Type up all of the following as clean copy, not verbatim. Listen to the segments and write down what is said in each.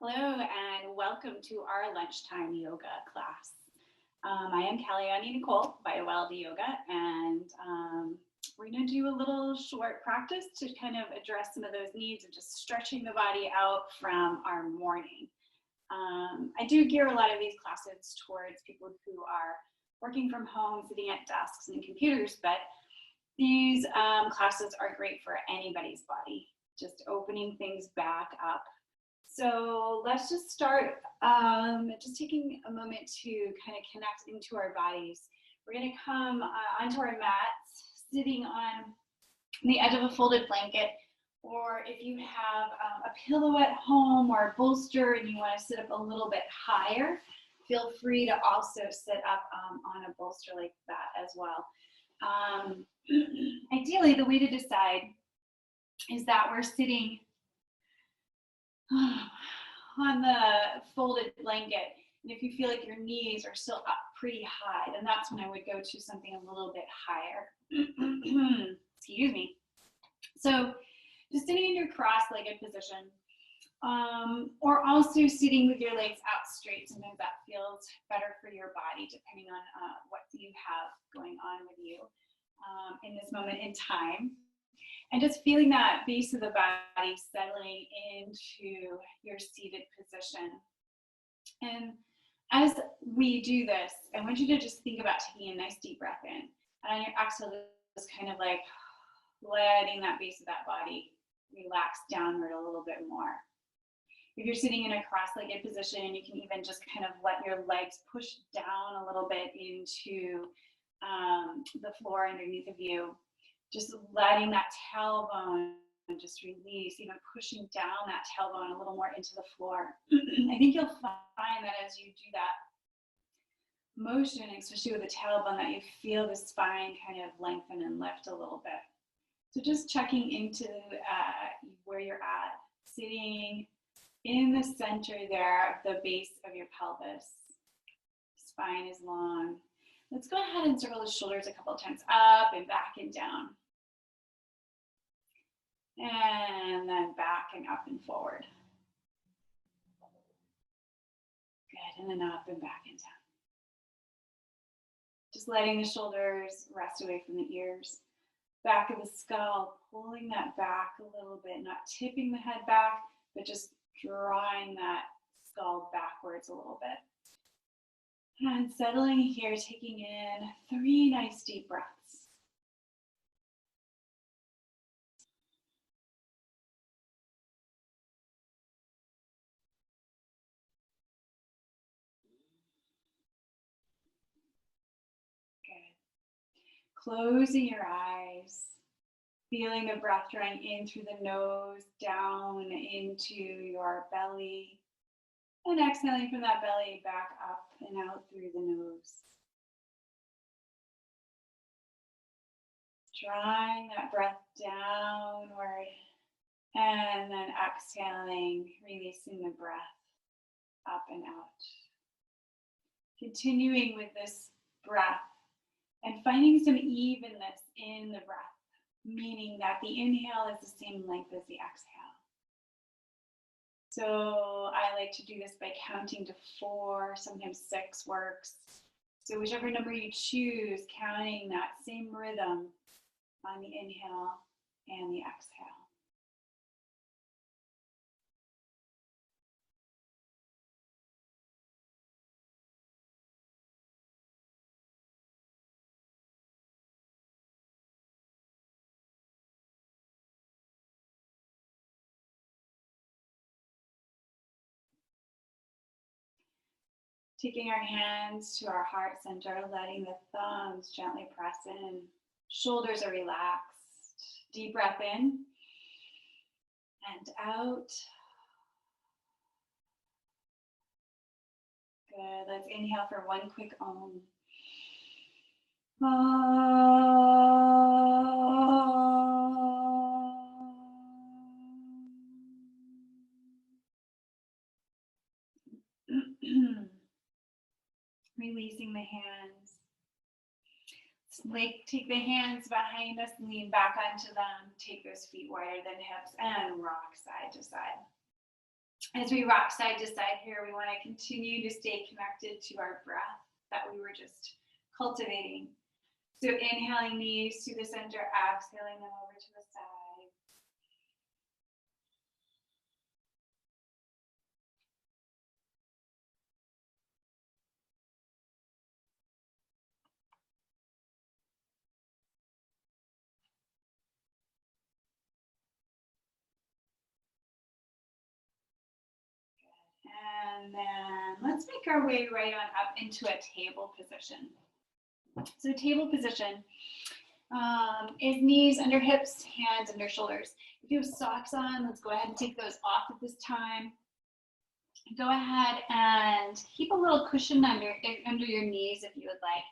Hello and welcome to our lunchtime yoga class. I am Kalyani Nicole, BioWellD Yoga, and we're going to do a little short practice to kind of address some of those needs of just stretching the body out from our morning. I do gear a lot of these classes towards people who are working from home, sitting at desks and computers, but these classes are great for anybody's body, just opening things back up. So let's just start, just taking a moment to kind of connect into our bodies. We're going to come onto our mats, sitting on the edge of a folded blanket, or if you have a pillow at home or a bolster and you want to sit up a little bit higher, feel free to also sit up on a bolster like that as well. Ideally, the way to decide is that we're sitting on the folded blanket, and if you feel like your knees are still up pretty high, then that's when I would go to something a little bit higher. Excuse me. So just sitting in your cross-legged position, or also sitting with your legs out straight. Sometimes that feels better for your body depending on what you have going on with you in this moment in time. And just feeling that base of the body settling into your seated position. And as we do this, I want you to just think about taking a nice deep breath in. And on your exhale, just kind of like letting that base of that body relax downward a little bit more. If you're sitting in a cross-legged position, you can even just kind of let your legs push down a little bit into the floor underneath of you. Just letting that tailbone just release, even pushing down that tailbone a little more into the floor. I think you'll find that as you do that motion, especially with the tailbone, that you feel the spine kind of lengthen and lift a little bit. So just checking into where you're at, sitting in the center there of the base of your pelvis. Spine is long. Let's go ahead and circle the shoulders a couple of times, up and back and down. And then back and up and forward. Good, and then up and back and down. Just letting the shoulders rest away from the ears. Back of the skull, pulling that back a little bit, not tipping the head back, but just drawing that skull backwards a little bit. And settling here, taking in 3 nice deep breaths. Closing your eyes, feeling the breath drawing in through the nose, down into your belly, and exhaling from that belly back up and out through the nose. Drawing that breath downward, and then exhaling, releasing the breath up and out. Continuing with this breath, and finding some evenness in the breath, meaning that the inhale is the same length as the exhale. So I like to do this by counting to 4, sometimes 6 works. So whichever number you choose, counting that same rhythm on the inhale and the exhale. Taking our hands to our heart center, letting the thumbs gently press in. Shoulders are relaxed. Deep breath in and out. Good. Let's inhale for 1 quick Om. Releasing the hands. Take the hands behind us, lean back onto them. Take those feet wider than hips and rock side to side. As we rock side to side here, we want to continue to stay connected to our breath that we were just cultivating. So inhaling knees to the center, exhaling them over to the side. And then let's make our way right on up into a table position. So table position is knees under hips, hands under shoulders. If you have socks on, let's go ahead and take those off at this time. Go ahead and keep a little cushion under your knees if you would like.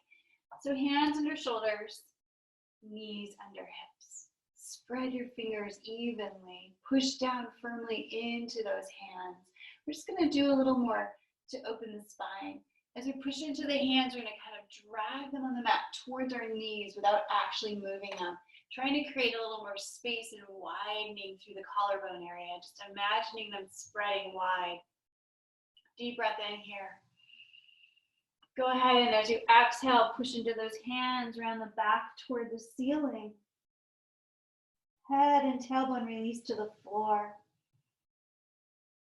So hands under shoulders, knees under hips. Spread your fingers evenly. Push down firmly into those hands. We're just going to do a little more to open the spine. As we push into the hands, we're going to kind of drag them on the mat towards our knees without actually moving them. Trying to create a little more space and widening through the collarbone area. Just imagining them spreading wide. Deep breath in here. Go ahead and as you exhale, push into those hands around the back toward the ceiling. Head and tailbone release to the floor.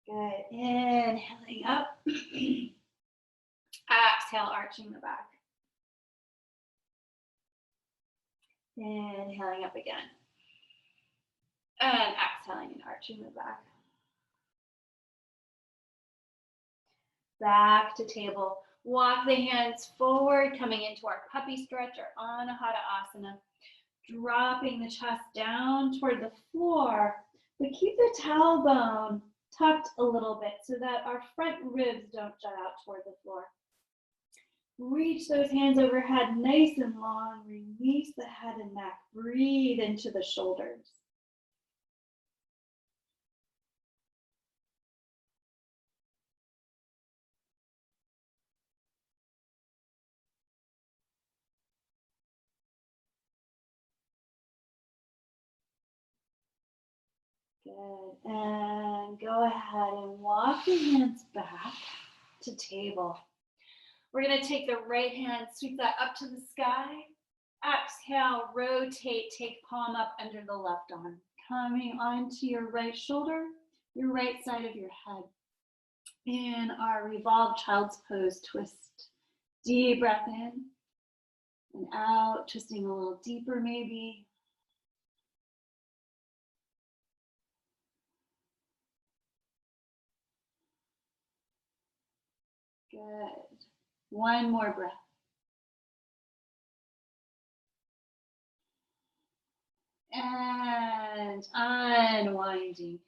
Good. Inhaling up. Exhale, arching the back. Inhaling up again. And exhaling and arching the back. Back to table. Walk the hands forward, coming into our puppy stretch or Hatha asana. Dropping the chest down toward the floor, but keep the tailbone tucked a little bit so that our front ribs don't jut out toward the floor. Reach those hands overhead nice and long. Release the head and neck. Breathe into the shoulders. Good. And go ahead and walk the hands back to table. We're going to take the right hand, sweep that up to the sky. Exhale, rotate, take palm up under the left arm. Coming onto your right shoulder, your right side of your head. In our revolved child's pose, twist. Deep breath in and out, twisting a little deeper maybe. Good. One more breath. And unwinding,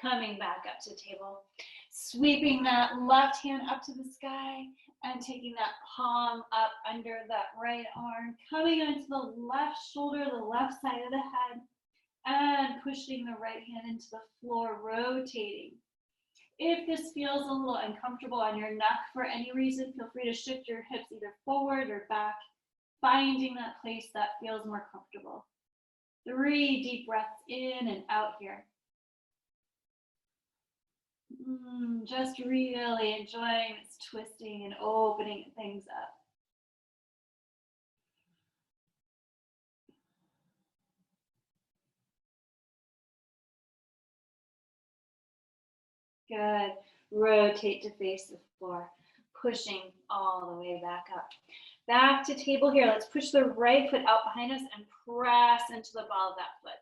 coming back up to table. Sweeping that left hand up to the sky and taking that palm up under that right arm, coming onto the left shoulder, the left side of the head, and pushing the right hand into the floor, rotating. If this feels a little uncomfortable on your neck for any reason, feel free to shift your hips either forward or back, finding that place that feels more comfortable. 3 deep breaths in and out here. Just really enjoying this twisting and opening things up. Good. Rotate to face the floor, pushing all the way back up. Back to table here. Let's push the right foot out behind us and press into the ball of that foot.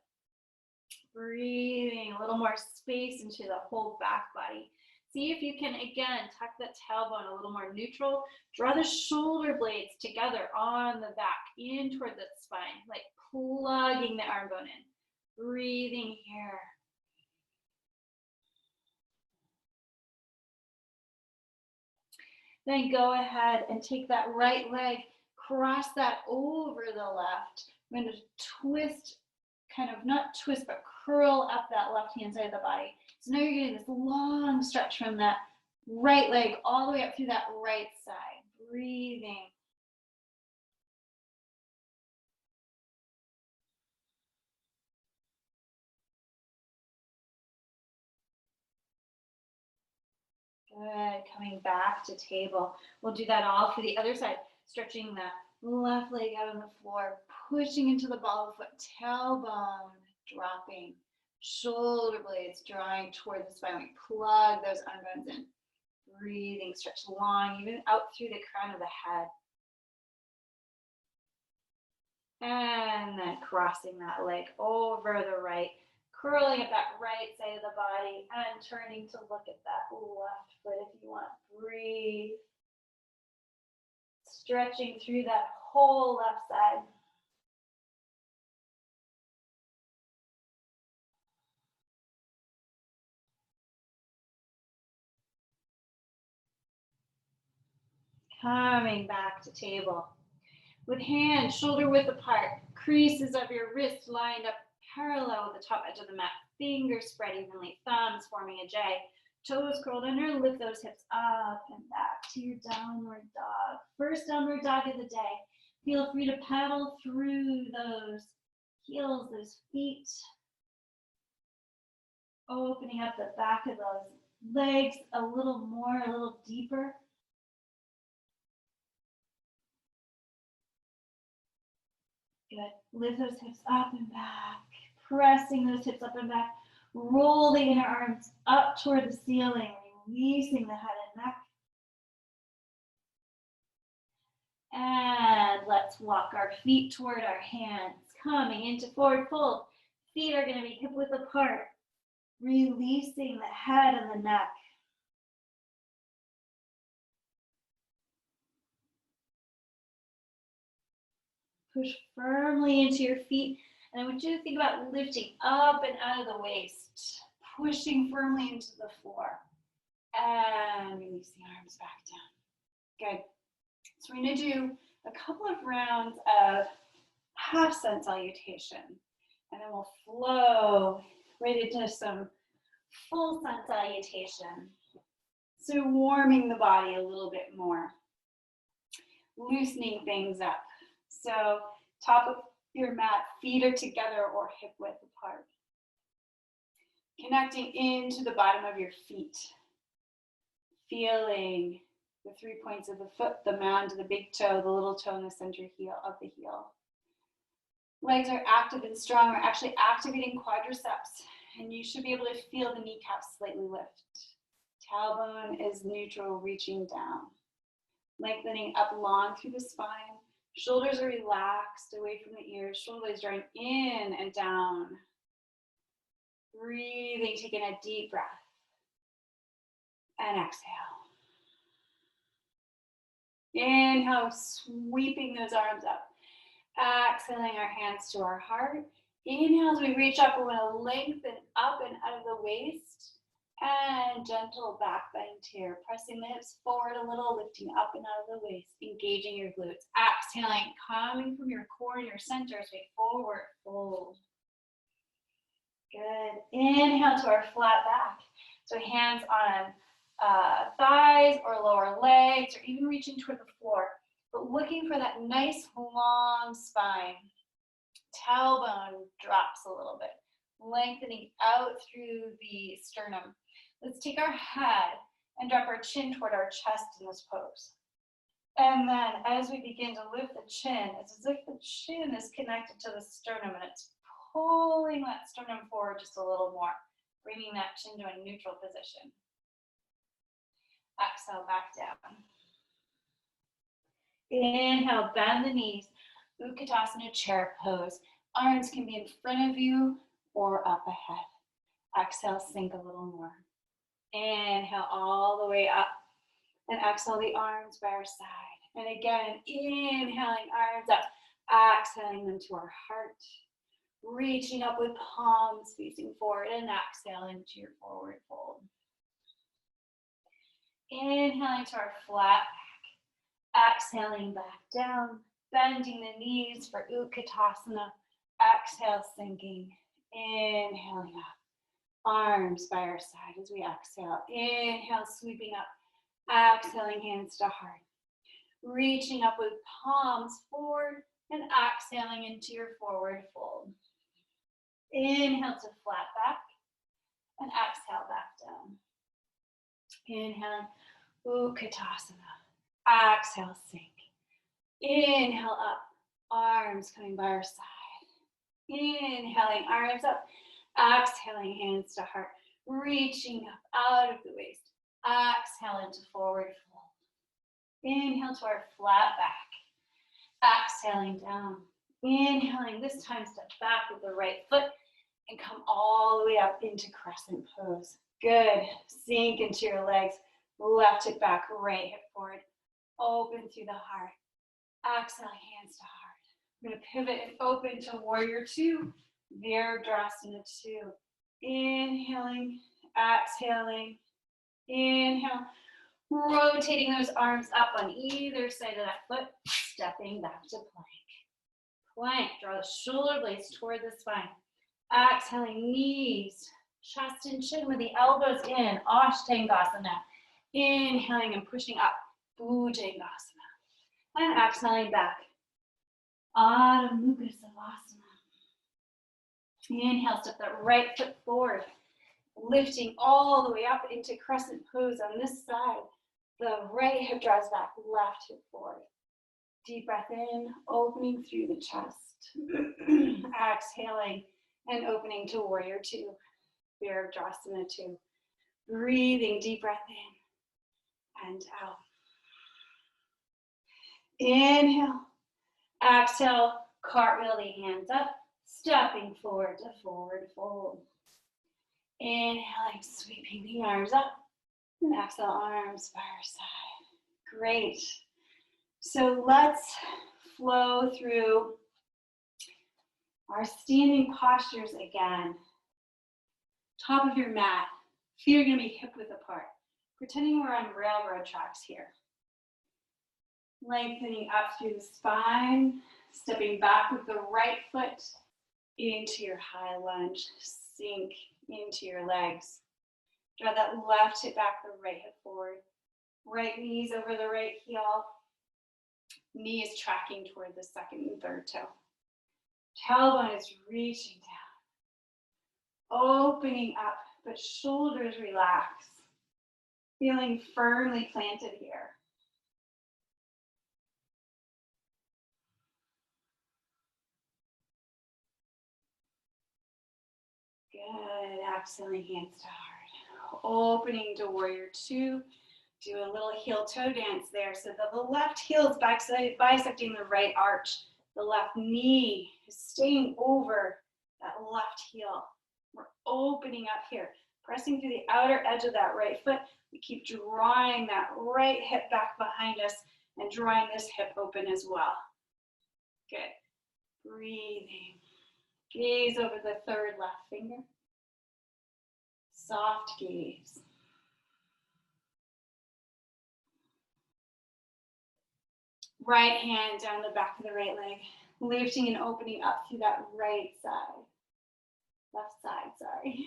Breathing a little more space into the whole back body. See if you can, again, tuck that tailbone a little more neutral. Draw the shoulder blades together on the back, in toward the spine, like plugging the arm bone in. Breathing here. Then go ahead and take that right leg, cross that over the left. We're going to twist, kind of not twist, but curl up that left-hand side of the body. So now you're getting this long stretch from that right leg all the way up through that right side. Breathing. Good. Coming back to table. We'll do that all for the other side. Stretching the left leg out on the floor, pushing into the ball of the foot, tailbone dropping, shoulder blades drawing toward the spine. We plug those arm bones in. Breathing, stretch long, even out through the crown of the head. And then crossing that leg over the right, curling at that right side of the body and turning to look at that left foot if you want. Breathe. Stretching through that whole left side. Coming back to table. With hands shoulder width apart, creases of your wrists lined up parallel with the top edge of the mat. Fingers spread evenly, thumbs forming a J. Toes curled under, lift those hips up and back to your downward dog. First downward dog of the day. Feel free to paddle through those heels, those feet. Opening up the back of those legs a little more, a little deeper. Good. Lift those hips up and back. Pressing those hips up and back. Roll the inner arms up toward the ceiling, releasing the head and neck. And let's walk our feet toward our hands. Coming into forward fold. Feet are going to be hip width apart. Releasing the head and the neck. Push firmly into your feet. And I want you to think about lifting up and out of the waist. Pushing firmly into the floor. And releasing arms back down. Good. So we're going to do a couple of rounds of half sun salutation. And then we'll flow right into some full sun salutation. So warming the body a little bit more. Loosening things up. So top of your mat, feet are together or hip width apart. Connecting into the bottom of your feet. Feeling the 3 points of the foot, the mound, the big toe, the little toe, and the center heel of the heel. Legs are active and strong. We're actually activating quadriceps, and you should be able to feel the kneecaps slightly lift. Tailbone is neutral, reaching down. Lengthening up long through the spine. Shoulders are relaxed away from the ears. Shoulders drawing in and down. Breathing, taking a deep breath. And exhale. Inhale, sweeping those arms up. Exhaling our hands to our heart. Inhale as we reach up, we're going to lengthen up and out of the waist. And gentle back bend here. Pressing the hips forward a little, lifting up and out of the waist. Engaging your glutes. Exhaling, coming from your core and your center. So forward fold. Good. Inhale to our flat back. So hands on thighs or lower legs, or even reaching toward the floor. But looking for that nice long spine. Tailbone drops a little bit. Lengthening out through the sternum. Let's take our head and drop our chin toward our chest in this pose. And then as we begin to lift the chin, it's as if the chin is connected to the sternum and it's pulling that sternum forward just a little more, bringing that chin to a neutral position. Exhale, back down. Inhale, bend the knees. Utkatasana chair pose. Arms can be in front of you or up ahead. Exhale, sink a little more. Inhale all the way up. And exhale the arms by our side. And again, inhaling arms up. Exhaling them to our heart. Reaching up with palms facing forward and exhale into your forward fold. Inhaling to our flat back. Exhaling back down. Bending the knees for Utkatasana. Exhale, sinking. Inhaling up. Arms by our side as we exhale. Inhale, sweeping up. Exhaling, hands to heart. Reaching up with palms forward and exhaling into your forward fold. Inhale to flat back and exhale back down. Inhaling, Utkatasana. Exhale, sink. Inhale up, arms coming by our side. Inhaling, arms up. Exhaling, hands to heart. Reaching up out of the waist. Exhale into forward fold. Inhale to our flat back. Exhaling down. Inhaling, this time step back with the right foot and come all the way up into crescent pose. Good. Sink into your legs. Left hip back, right hip forward. Open through the heart. Exhale, hands to heart. We're going to pivot and open to warrior two. Virabhadrasana 2. Inhaling, exhaling, inhale. Rotating those arms up on either side of that foot, stepping back to plank. Plank, draw the shoulder blades toward the spine. Exhaling, knees, chest and chin with the elbows in, Ashtangasana. Inhaling and pushing up, Bhujangasana. And exhaling back, Adho Mukha Savasana. Inhale, step that right foot forward, lifting all the way up into crescent pose on this side. The right hip draws back, left hip forward. Deep breath in, opening through the chest. Exhaling and opening to warrior two, Virabhadrasana 2. Breathing, deep breath in and out. Inhale, exhale, cartwheel the hands up, stepping forward to forward fold. Inhaling, sweeping the arms up, and exhale, arms by our side. Great. So let's flow through our standing postures again. Top of your mat, feet are going to be hip width apart. Pretending we're on railroad tracks here. Lengthening up through the spine, stepping back with the right foot into your high lunge. Sink into your legs. Draw that left hip back, the right hip forward. Right knees over the right heel. Knee is tracking toward the second and third toe. Tailbone is reaching down. Opening up, but shoulders relax. Feeling firmly planted here. Good. Exhaling, hands to heart. Opening to warrior two. Do a little heel toe dance there so that the left heel is bisecting the right arch. The left knee is staying over that left heel. We're opening up here, pressing through the outer edge of that right foot. We keep drawing that right hip back behind us and drawing this hip open as well. Good. Breathing. Gaze over the third left finger. Soft gaze. Right hand down the back of the right leg, lifting and opening up through that right side. Left side, sorry.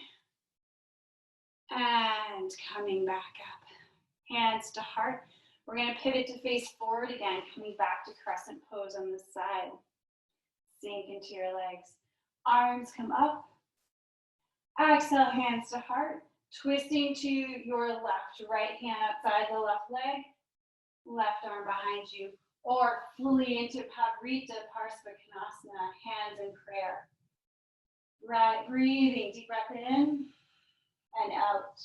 And coming back up. Hands to heart. We're going to pivot to face forward again, coming back to crescent pose on this side. Sink into your legs. Arms come up. Exhale, hands to heart. Twisting to your left. Right hand outside the left leg. Left arm behind you. Or fully into Pavrita Parsvakonasana, hands in prayer. Right, breathing, deep breath in and out.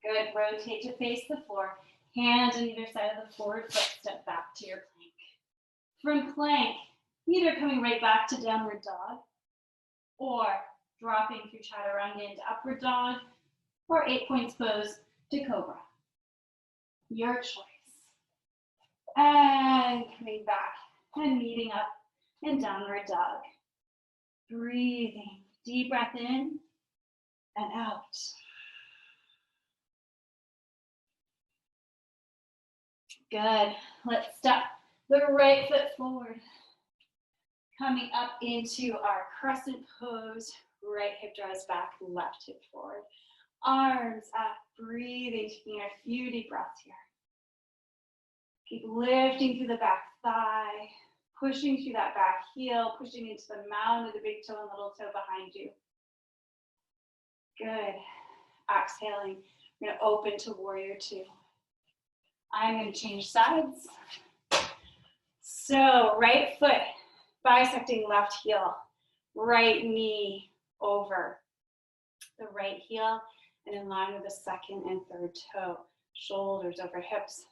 Good, rotate to face the floor. Hands on either side of the forward foot, step back to your plank. From plank, either coming right back to downward dog, or dropping through chaturanga into upward dog, or 8 points pose to cobra. Your choice. And coming back and meeting up in downward dog. Breathing, deep breath in and out. Good. Let's step the right foot forward. Coming up into our crescent pose. Right hip draws back, left hip forward. Arms up, breathing, taking a few deep breaths here. Keep lifting through the back thigh, pushing through that back heel, pushing into the mound of the big toe and little toe behind you. Good. Exhaling. We're going to open to warrior two. I'm going to change sides. So right foot bisecting left heel. Right knee over the right heel and in line with the second and third toe. Shoulders over hips.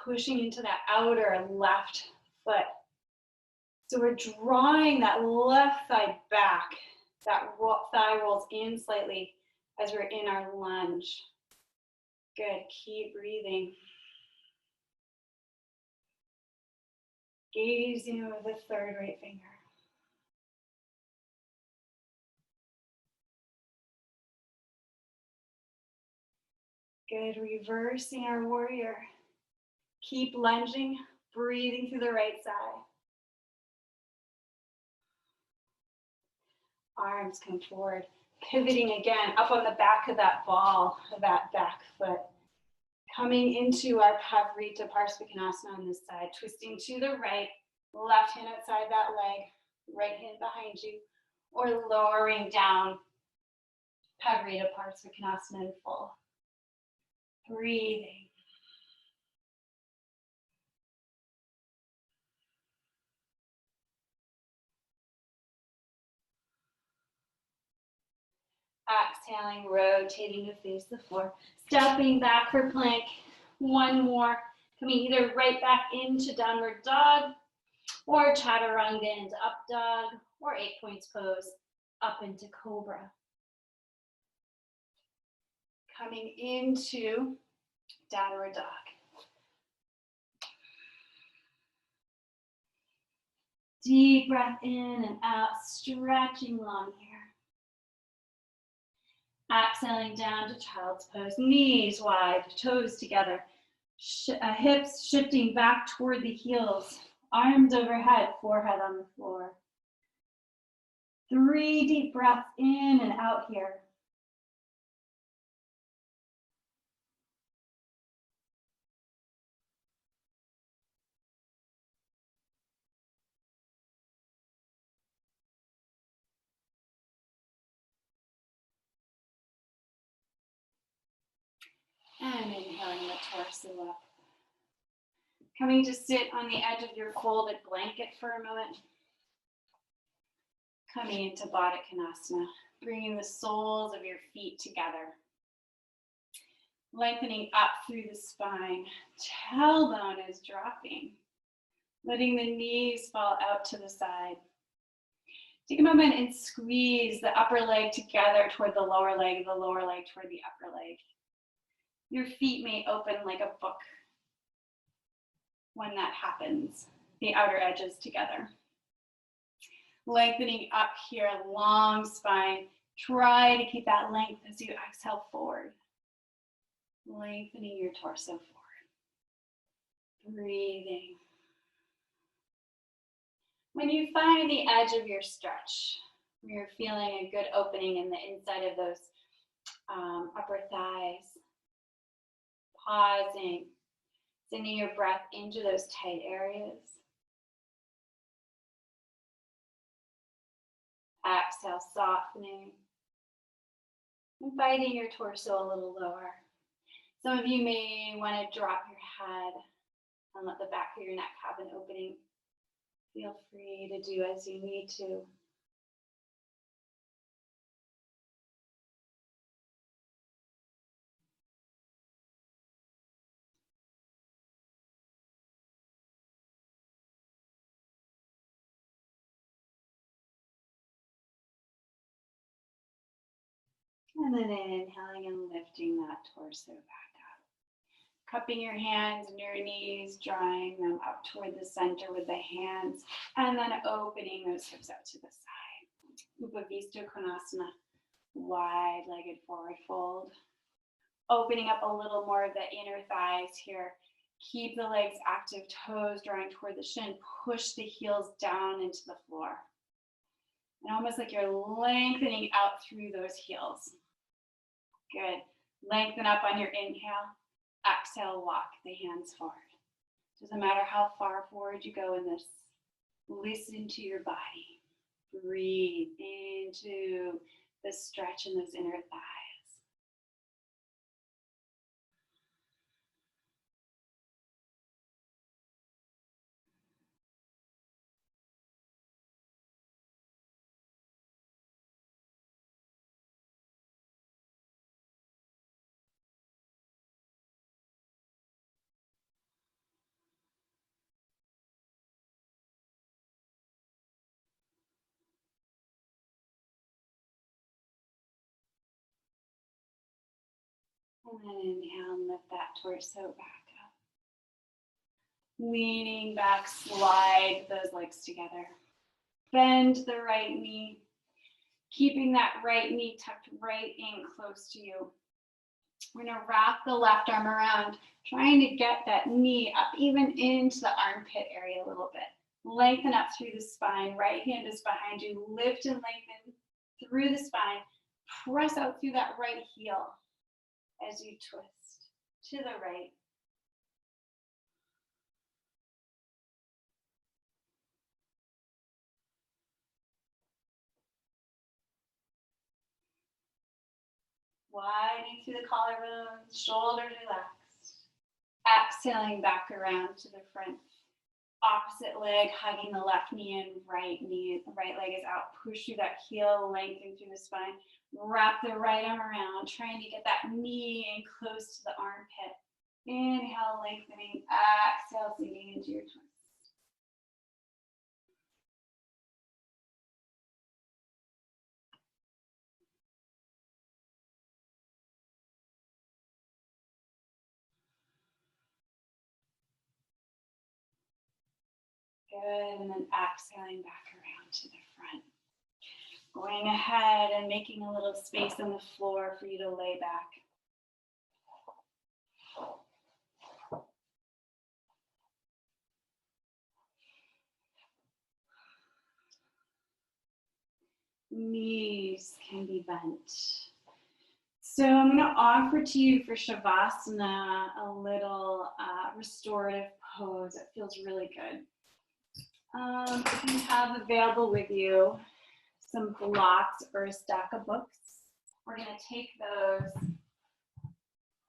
Pushing into that outer left foot. So we're drawing that left thigh back. That thigh rolls in slightly as we're in our lunge. Good, keep breathing. Gazing over the third right finger. Good, reversing our warrior. Keep lunging, breathing through the right side. Arms come forward, pivoting again up on the back of that ball, of that back foot. Coming into our Pavrita Parsvakonasana on this side, twisting to the right, left hand outside that leg, right hand behind you, or lowering down Pavrita Parsvakonasana in full. Breathing. Exhaling, rotating to face the floor. Stepping back for plank. One more. Coming either right back into downward dog or chaturanga into up dog or 8 points pose up into cobra. Coming into downward dog. Deep breath in and out, stretching long here. Exhaling down to child's pose, knees wide, toes together, hips shifting back toward the heels, arms overhead, forehead on the floor. 3 deep breaths in and out here. And inhaling the torso up. Coming to sit on the edge of your folded blanket for a moment. Coming into Baddha Konasana, bringing the soles of your feet together. Lengthening up through the spine. Tailbone is dropping. Letting the knees fall out to the side. Take a moment and squeeze the upper leg together toward the lower leg toward the upper leg. Your feet may open like a book when that happens, the outer edges together. Lengthening up here, long spine. Try to keep that length as you exhale forward. Lengthening your torso forward. Breathing. When you find the edge of your stretch, you're feeling a good opening in the inside of those upper thighs, pausing, sending your breath into those tight areas. Exhale, softening, inviting your torso a little lower. Some of you may want to drop your head and let the back of your neck have an opening. Feel free to do as you need to. And then inhaling and lifting that torso back up. Cupping your hands and your knees, drawing them up toward the center with the hands, and then opening those hips out to the side. Upavista Konasana, wide-legged forward fold. Opening up a little more of the inner thighs here. Keep the legs active, toes drawing toward the shin. Push the heels down into the floor. And almost like you're lengthening out through those heels. Good. Lengthen up on your inhale. Exhale, walk the hands forward. Doesn't matter how far forward you go in this. Listen to your body. Breathe into the stretch in those inner thighs. And then inhale and lift that torso back up. Leaning back, slide those legs together. Bend the right knee, keeping that right knee tucked right in close to you. We're gonna wrap the left arm around, trying to get that knee up even into the armpit area a little bit. Lengthen up through the spine, right hand is behind you, lift and lengthen through the spine. Press out through that right heel as you twist to the right. Widening through the collarbones, shoulders relaxed. Exhaling back around to the front. Opposite leg, hugging the left knee and right leg is out. Push through that heel, lengthen through the spine. Wrap the right arm around, trying to get that knee in close to the armpit. Inhale, lengthening. Exhale, sinking into your twist. Good, and then exhaling back around to the front. Going ahead and making a little space on the floor for you to lay back. Knees can be bent. So I'm going to offer to you for Shavasana a little restorative pose that feels really good. If you have available with you some blocks or a stack of books, we're going to take those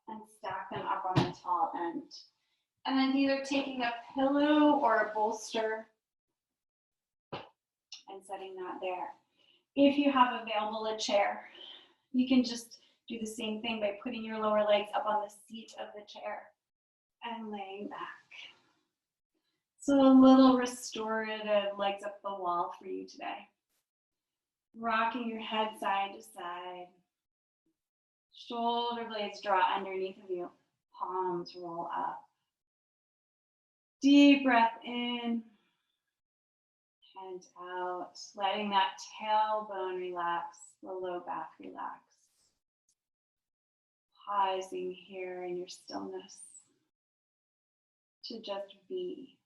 and stack them up on the tall end. And then either taking a pillow or a bolster and setting that there. If you have available a chair, you can just do the same thing by putting your lower legs up on the seat of the chair and laying back. So a little restorative legs up the wall for you today. Rocking your head side to side. Shoulder blades draw underneath of you. Palms roll up. Deep breath in and out. Letting that tailbone relax, the low back relax. Pausing here in your stillness to just be.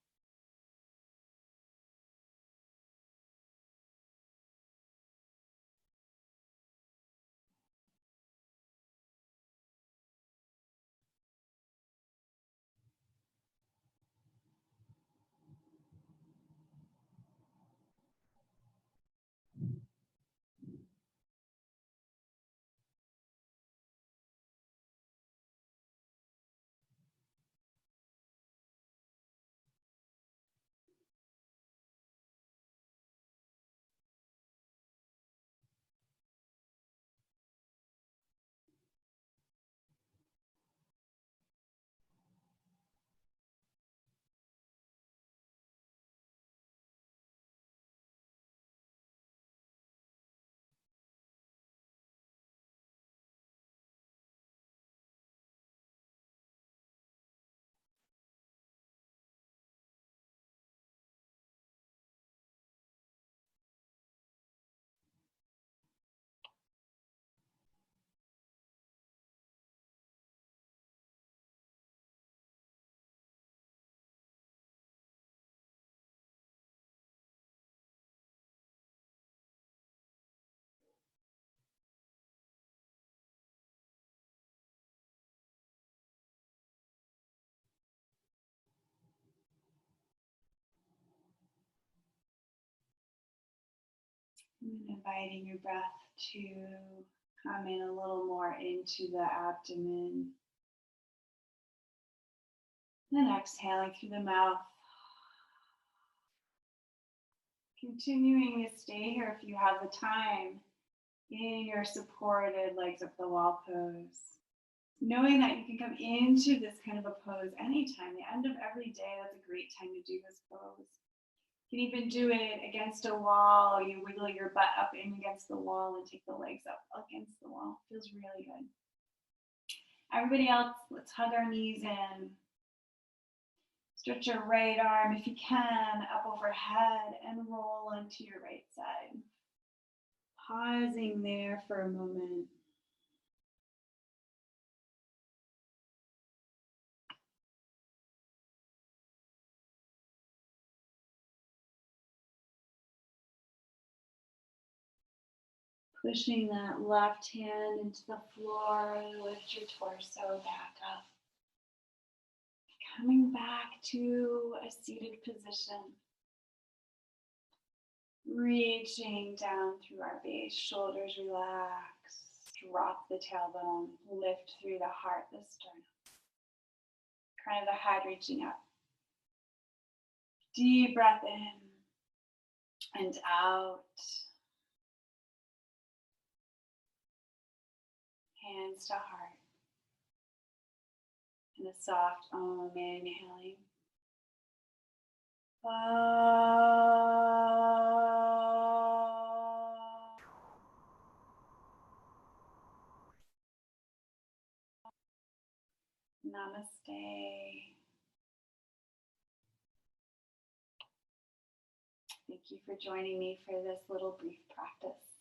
And inviting your breath to come in a little more into the abdomen. And then exhaling through the mouth. Continuing to stay here if you have the time in your supported legs up the wall pose. Knowing that you can come into this kind of a pose anytime, the end of every day, that's a great time to do this pose. You can even do it against a wall. You wiggle your butt up in against the wall and take the legs up against the wall. Feels really good. Everybody else, let's hug our knees in. Stretch your right arm, if you can, up overhead and roll onto your right side. Pausing there for a moment. Pushing that left hand into the floor, lift your torso back up. Coming back to a seated position. Reaching down through our base, shoulders relax, drop the tailbone, lift through the heart, the sternum. Crown of the head reaching up. Deep breath in and out. Hands to heart. And a soft Om, inhaling. Namaste. Thank you for joining me for this little brief practice.